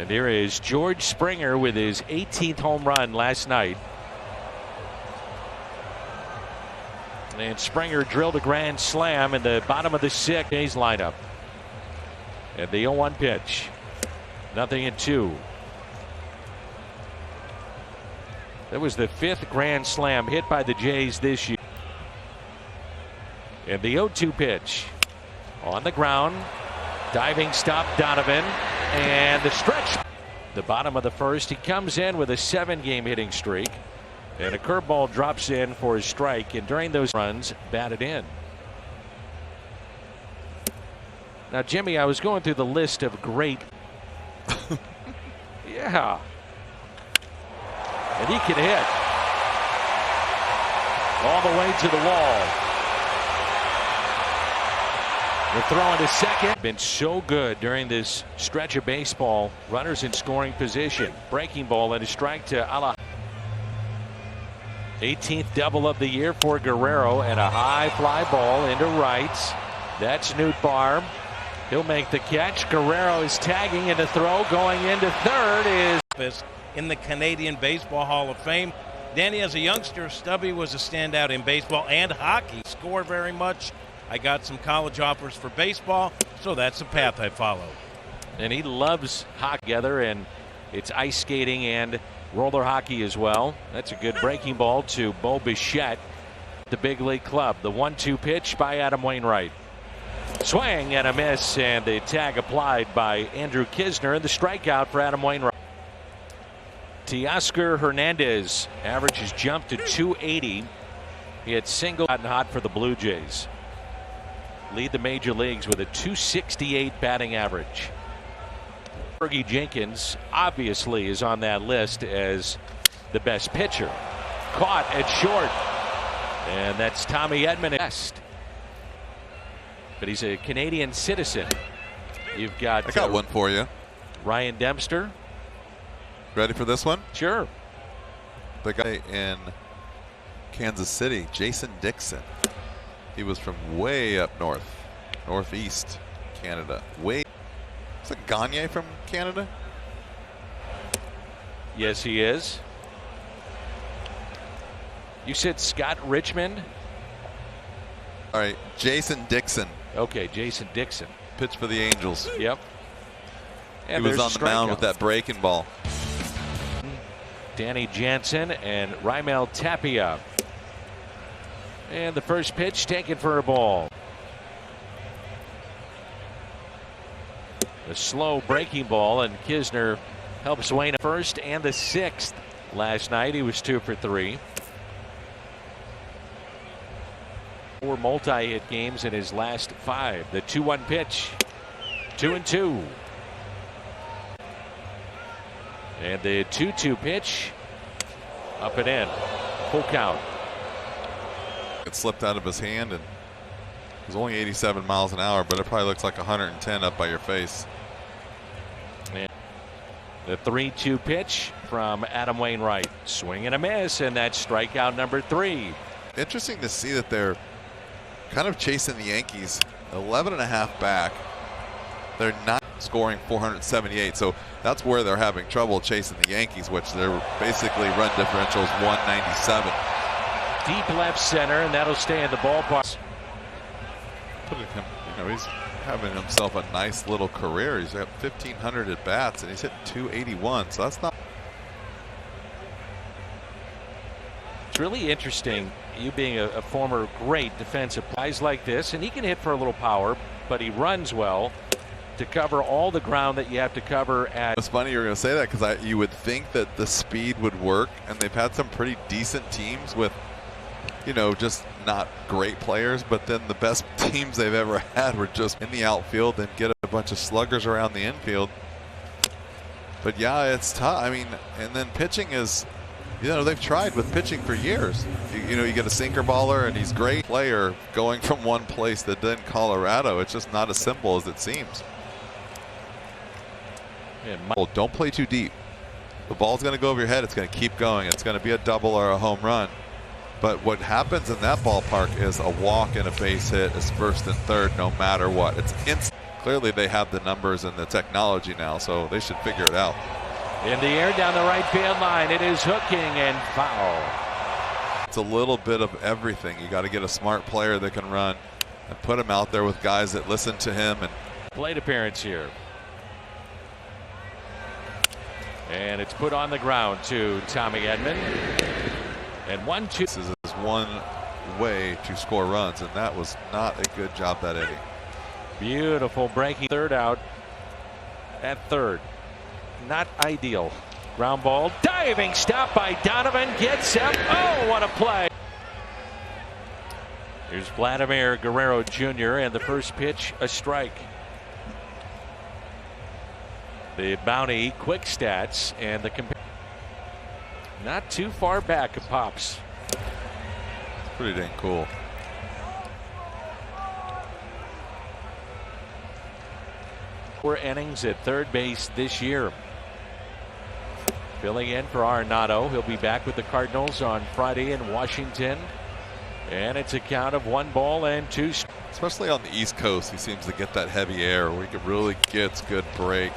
And there is George Springer with his 18th home run last night. And Springer drilled a grand slam in the bottom of the sixth lineup. And the 0-1 pitch. 0-2. That was the 5th grand slam hit by the Jays this year. And the 0-2 pitch. On the ground. Diving stop, Donovan. And the stretch. The bottom of the first. He comes in with a 7-game hitting streak. And a curveball drops in for his strike. And during those runs, batted in. Now, Jimmy, I was going through the list of great. Yeah. And he can hit. All the way to the wall. The throw into second. Been so good during this stretch of baseball. Runners in scoring position. Breaking ball and a strike to Ala. 18th double of the year for Guerrero, and a high fly ball into right. That's Nootbaar. He'll make the catch. Guerrero is tagging, and the throw going into third is in the Canadian Baseball Hall of Fame. Danny, as a youngster, Stubby was a standout in baseball and hockey. Score very much. I got some college offers for baseball, so that's the path I followed. And he loves hockey together, and it's ice skating and roller hockey as well. That's a good breaking ball to Bo Bichette, the big league club. The 1-2 pitch by Adam Wainwright. Swing and a miss, and the tag applied by Andrew Kisner, and the strikeout for Adam Wainwright. Teoscar Hernandez average has jumped to 280. He had single and hot for the Blue Jays. Lead the major leagues with a 268 batting average. Fergie Jenkins obviously is on that list as the best pitcher. Caught at short, and that's Tommy Edman at best. But he's a Canadian citizen. You've got I got one for you. Ryan Dempster. Ready for this one? Sure. The guy in Kansas City, Jason Dixon. He was from way up north, northeast Canada. Is it Gagne from Canada? Yes, he is. You said Scott Richmond? All right, Jason Dixon. Okay, Jason Dixon. Pitched for the Angels. Yep. And he was on the mound with that breaking ball. Danny Jansen and Raimel Tapia. And the first pitch taken for a ball. A slow breaking ball, and Kisner helps Wayne first and the 6th. Last night he was 2 for 3. 4 multi-hit games in his last 5. The 2-1 pitch. 2-2. And the 2-2 pitch. Up and in. Full count. It slipped out of his hand, and it was only 87 miles an hour, but it probably looks like 110 up by your face. And the 3-2 pitch from Adam Wainwright. Swing and a miss, and that's strikeout number 3. Interesting to see that they're kind of chasing the Yankees 11.5 back. They're not scoring 478, so that's where they're having trouble chasing the Yankees, which their basically run differential is 197. Deep left center, and that'll stay in the ballpark. He's having himself a nice little career. He's got 1,500 at bats, and he's hitting 281. So that's not. It's really interesting. You being a former great defensive guys like this, and he can hit for a little power, but he runs well to cover all the ground that you have to cover at. It's funny you're going to say that, because you would think that the speed would work, and they've had some pretty decent teams with, just not great players, but then the best teams they've ever had were just in the outfield and get a bunch of sluggers around the infield. But yeah, it's tough. I mean, and then pitching is, they've tried with pitching for years. You get a sinker baller, and he's a great player going from one place to then Colorado. It's just not as simple as it seems. Well, don't play too deep. The ball's going to go over your head. It's going to keep going. It's going to be a double or a home run. But what happens in that ballpark is a walk and a base hit is first and third no matter what. It's instant. Clearly they have the numbers and the technology now, so they should figure it out. In the air down the right field line, it is hooking and foul. It's a little bit of everything. You got to get a smart player that can run and put him out there with guys that listen to him. And plate appearance here. And it's put on the ground to Tommy Edman. And 1-2. This is one way to score runs, and that was not a good job that inning. Beautiful breaking. Third out at third. Not ideal. Ground ball. Diving stop by Donovan. Gets up. Oh, what a play. Here's Vladimir Guerrero Jr. and the first pitch, a strike. The Bounty quick stats and the not too far back it pops. It's pretty dang cool. Four innings at third base this year. Filling in for Arenado. He'll be back with the Cardinals on Friday in Washington. And it's a count of 1-2. Especially on the East Coast, he seems to get that heavy air where he really gets good break.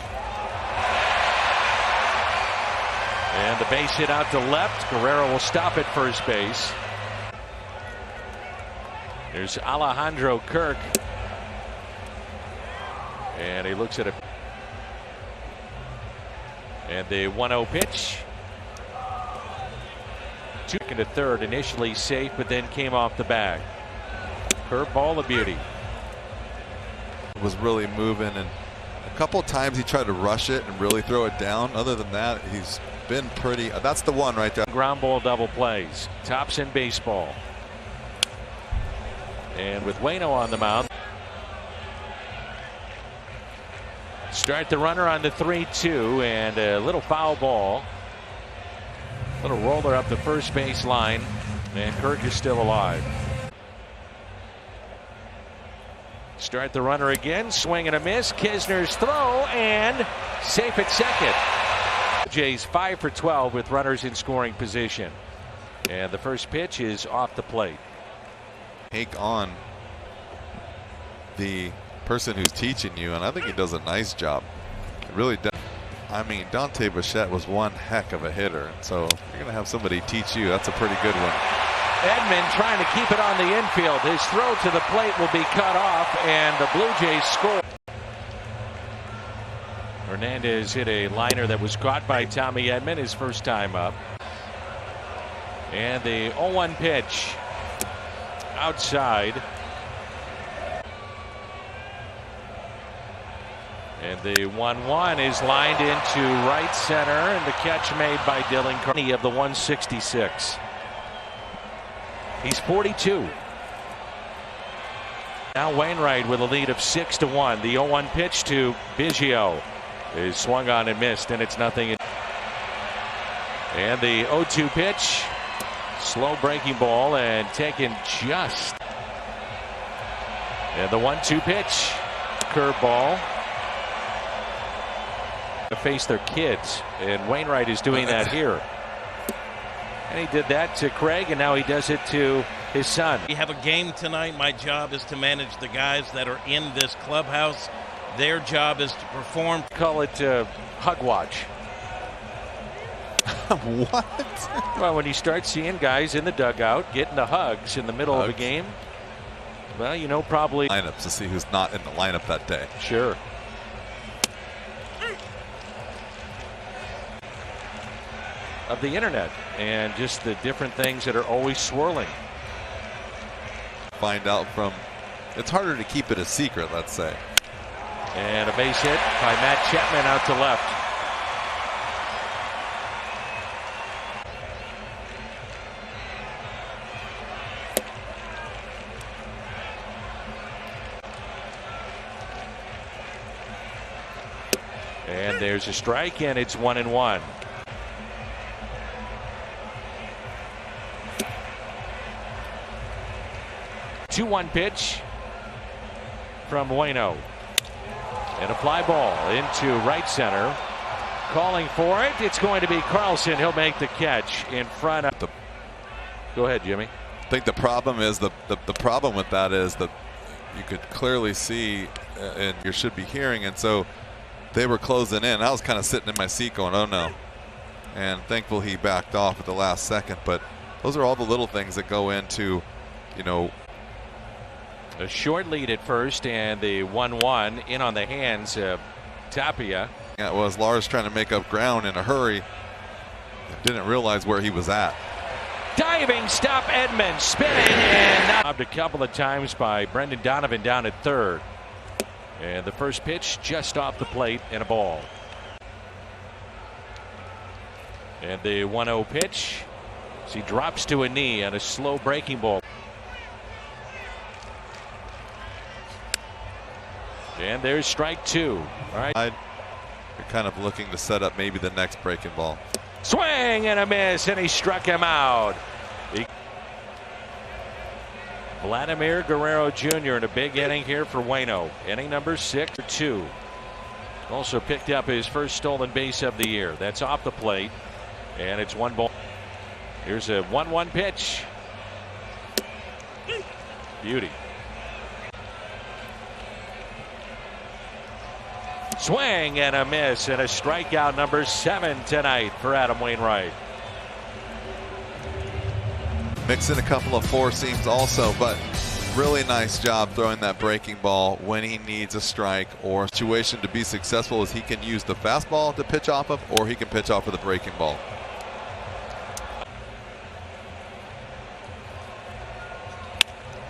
And the base hit out to left. Guerrero will stop at first base. There's Alejandro Kirk. And he looks at it. And the 1-0 pitch. Second to third, initially safe, but then came off the bag. Curveball, a beauty. Was really moving, and a couple times he tried to rush it and really throw it down. Other than that, he's been pretty. That's the one right there. Ground ball double plays. Tops in baseball. And with Waino on the mound. Start the runner on the 3-2, and a little foul ball. Little roller up the first base line, and Kirk is still alive. Start the runner again, swing and a miss. Kisner's throw, and safe at second. Jays 5 for 12 with runners in scoring position. And the first pitch is off the plate. Take on the person who's teaching you, and I think he does a nice job. It really does. I mean, Dante Bichette was one heck of a hitter, so if you're going to have somebody teach you, that's a pretty good one. Edman trying to keep it on the infield. His throw to the plate will be cut off, and the Blue Jays score. Hernandez hit a liner that was caught by Tommy Edman his first time up. And the 0-1 pitch outside. And the 1-1 is lined into right center, and the catch made by Dylan Carney of the 166. He's 42. Now Wainwright with a lead of 6-1. The 0-1 pitch to Biggio is swung on and missed, and it's nothing. And the 0-2 pitch, slow breaking ball and taken just. And the 1-2 pitch, curveball. Face their kids, and Wainwright is doing that here. And he did that to Craig, and now he does it to his son. We have a game tonight. My job is to manage the guys that are in this clubhouse. Their job is to perform. Call it hug watch. What? Well, when you start seeing guys in the dugout getting the hugs in the middle of a game, well, you know, probably lineups to see who's not in the lineup that day. Sure. Of the internet and just the different things that are always swirling. Find out from, it's harder to keep it a secret, let's say. And a base hit by Matt Chapman out to left. And there's a strike, and it's 1-1. 2-1 pitch from Waino. And a fly ball into right center. Calling for it. It's going to be Carlson. He'll make the catch in front of the. Go ahead, Jimmy. I think the problem is the problem with that is that you could clearly see, and you should be hearing, and so they were closing in. I was kind of sitting in my seat going, oh no. And thankful he backed off at the last second. But those are all the little things that go into, you know. A short lead at first, and the 1-1 in on the hands of Tapia. Yeah, it was Lars trying to make up ground in a hurry. Didn't realize where he was at. Diving stop, Edman spinning, and knocked a couple of times by Brendan Donovan down at third. And the first pitch just off the plate and a ball. And the 1-0 pitch. As he drops to a knee on a slow breaking ball. And there's strike two. All right. You're kind of looking to set up maybe the next breaking ball. Swing and a miss, and he struck him out. Vladimir Guerrero Jr. in a big inning here for Waino. Inning number 6-2. Also picked up his first stolen base of the year. That's off the plate, and it's 1 ball. Here's a 1-1 pitch. Beauty. Swing and a miss, and a strikeout number 7 tonight for Adam Wainwright. Mix in a couple of four seams also, but really nice job throwing that breaking ball when he needs a strike or situation to be successful, as he can use the fastball to pitch off of, or he can pitch off of the breaking ball.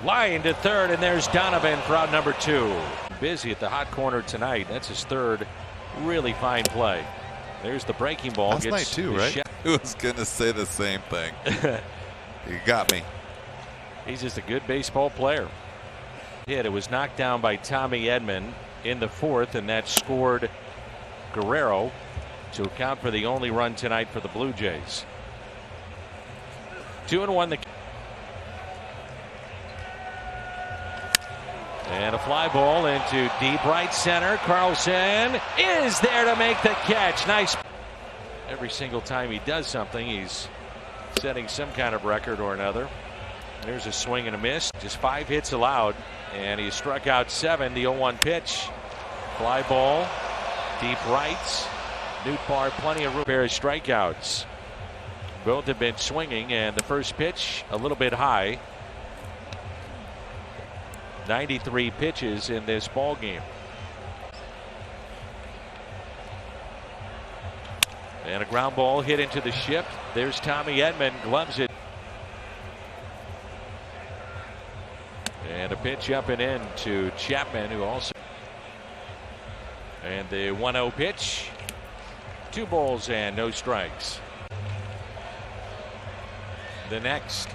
Line to third, and there's Donovan for out number 2. Busy at the hot corner tonight. That's his third really fine play. There's the breaking ball. Last night too, right? I was going to say the same thing. You got me. He's just a good baseball player. It was knocked down by Tommy Edman in the 4th, and that scored Guerrero to account for the only run tonight for the Blue Jays. 2-1 and a fly ball into deep right center. Carlson is there to make the catch. Nice. Every single time he does something, he's setting some kind of record or another. There's a swing and a miss. Just 5 hits allowed, and he struck out 7. The 0-1 pitch. Fly ball, deep right. Nootbaar, plenty of room. Pair of strikeouts. Both have been swinging, and the first pitch a little bit high. 93 pitches in this ball game. And a ground ball hit into the shift. There's Tommy Edman, gloves it. And a pitch up and in to Chapman, who also. And the 1-0 pitch. 2 balls and no strikes. The next.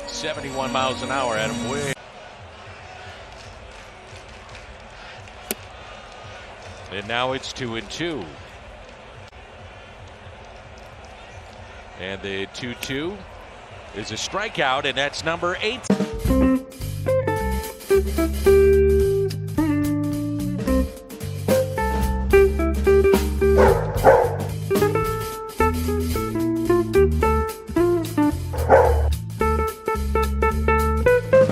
71 miles an hour, Adam. Way. And now it's 2-2. And the 2-2 is a strikeout, and that's number 8.